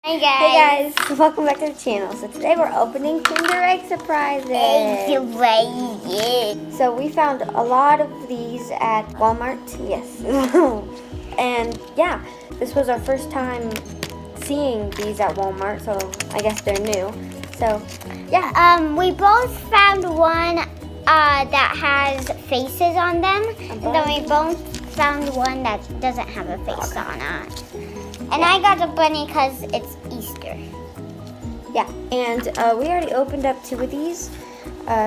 Hey guys, welcome back to the channel. So today we're opening Kinder Egg surprises. So we found a lot of these at Walmart. Yes. And yeah, this was our first time seeing these at Walmart, so I guess they're new. So yeah. We both found one that has faces on them, and then we both found one that doesn't have a face on it. And I got a bunny because it's Easter. Yeah, and we already opened up 2 of these.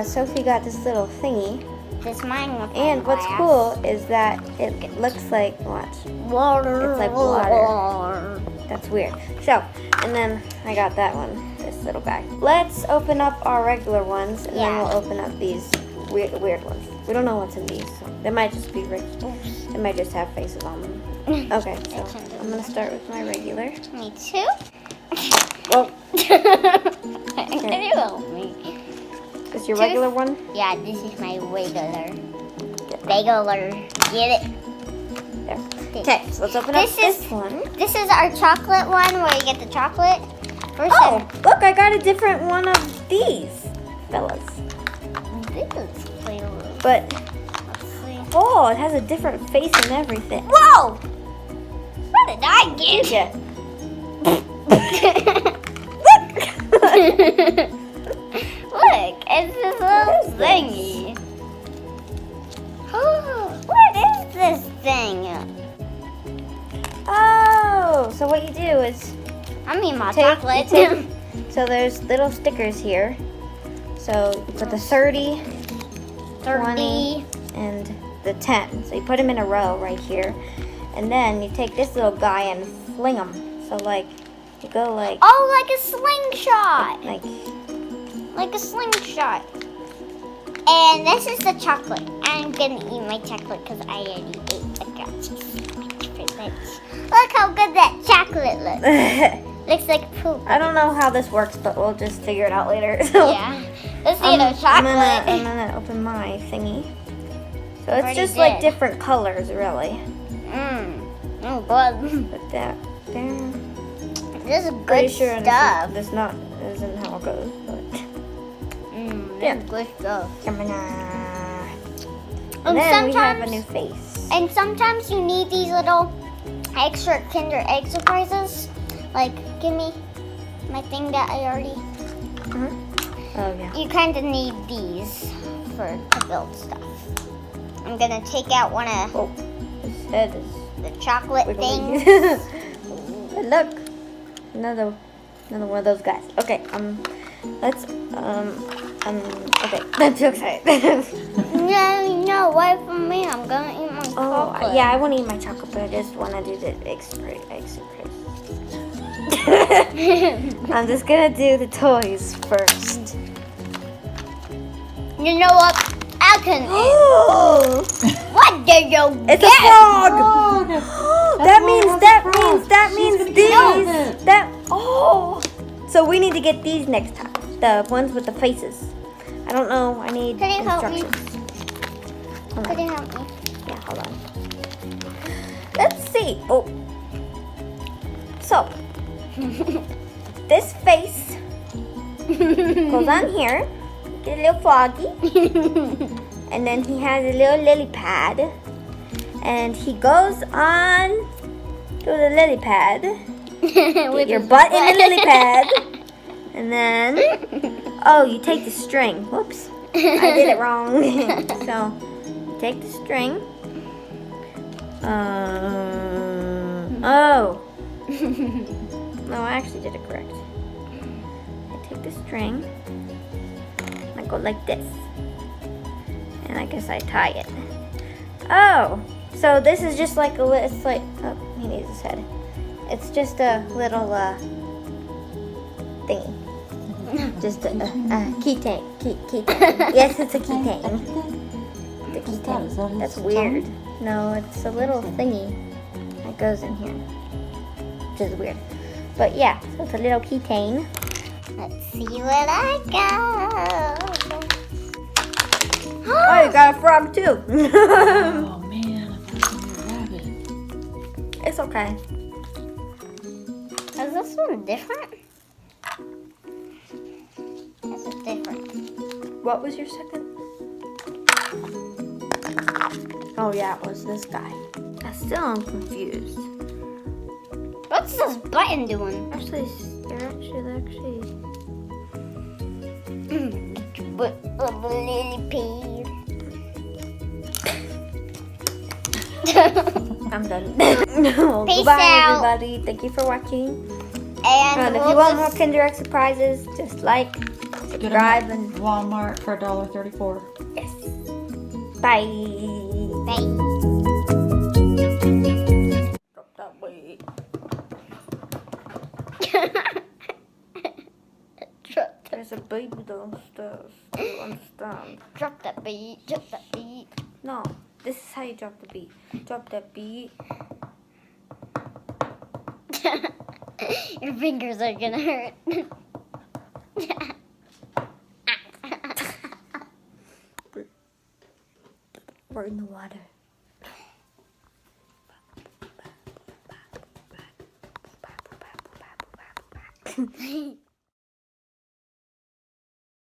Sophie got this little thingy. This mine with And what's cool is that it looks like, watch, water. It's like water. That's weird. So, and then I got that one, this little guy. Let's open up our regular ones, and then we'll open up these weird ones. We don't know what's in these, so they might just be regular. They might just have faces on them. Okay, so I'm gonna start with my regular. Me too. Whoa. Can you help me? Is your regular one? Yeah, this is my regular. Regular. Get it? There. Okay, so let's open up this one. This is our chocolate one where you get the chocolate. First Look, I got a different one of these, fellas. This flavor. But, oh, it has a different face and everything. Whoa! What did I get? Yeah. Look, it's this little thingy. What is this thing? Oh, so what you do is I mean my you chocolate. so there's little stickers here. So you put the 30, 20, and the 10. So you put them in a row right here. And then you take this little guy and fling them. So like, you go like... Oh, like a slingshot. Like a slingshot. And this is the chocolate. I'm gonna eat my chocolate because I already ate. I got you so much for lunch. Look how good that chocolate looks. Looks like poop. I don't know how this works, but we'll just figure it out later. So, yeah. Let's see the chocolate. I'm gonna open my thingy. So it's just like different colors, really. Oh, God. Put that there. This is Pretty good sure stuff. This isn't how it goes, but This is good stuff. and then we have a new face. And sometimes you need these little extra Kinder Egg surprises. Like, give me my thing that I already... Oh, yeah. You kind of need these to build stuff. I'm going to take out one of Oh, his head is the chocolate wiggly. things. Look, another one of those guys. Okay, let's, okay, I'm too excited. No, wait for me. I'm going to eat my chocolate. Yeah, I want to eat my chocolate, but I just want to do the egg surprise. I'm just going to do the toys first. You know what? I can eat. What did you get? It's a frog! that means these. So we need to get these next time. The ones with the faces. I don't know. I need Can you help me? instructions. Hold on. Can you help me? Yeah, hold on. Let's see. Oh. So, this face goes on here. Get a little foggy. And then he has a little lily pad. And he goes on to the lily pad. Get your butt in the lily pad. And then, oh, you take the string. Whoops. I did it wrong. So, you take the string. Oh. No, I actually did it correct. I take the string. I go like this. And I guess I tie it. Oh. So this is just like it's like, oh, he needs his head. It's just a little thingy. Just a keychain. Keychain. Yes, it's a keychain. The keychain. That's weird. No, it's a little thingy that goes in here, which is weird. But yeah, so it's a little keychain. Let's see what I got. Oh, you got a frog too. Oh man, I thought you were a rabbit. It's okay. It's this one different? This is different. What was your second? Oh yeah, it was this guy. I still am confused. What's this button doing? Actually, they're actually. But a millipede. I'm done. No, Peace goodbye, out. everybody. Thank you for watching. And if we'll you want more just- Kinder Egg surprises, just like, Get 'em subscribe, at and Walmart for $1.34. yes. Bye. Bye. Drop that weight. There's a baby downstairs. Do you understand? Drop that beat. Drop that beat. No, this is how you drop the beat. Drop that beat. Your fingers are gonna hurt. We're in the water.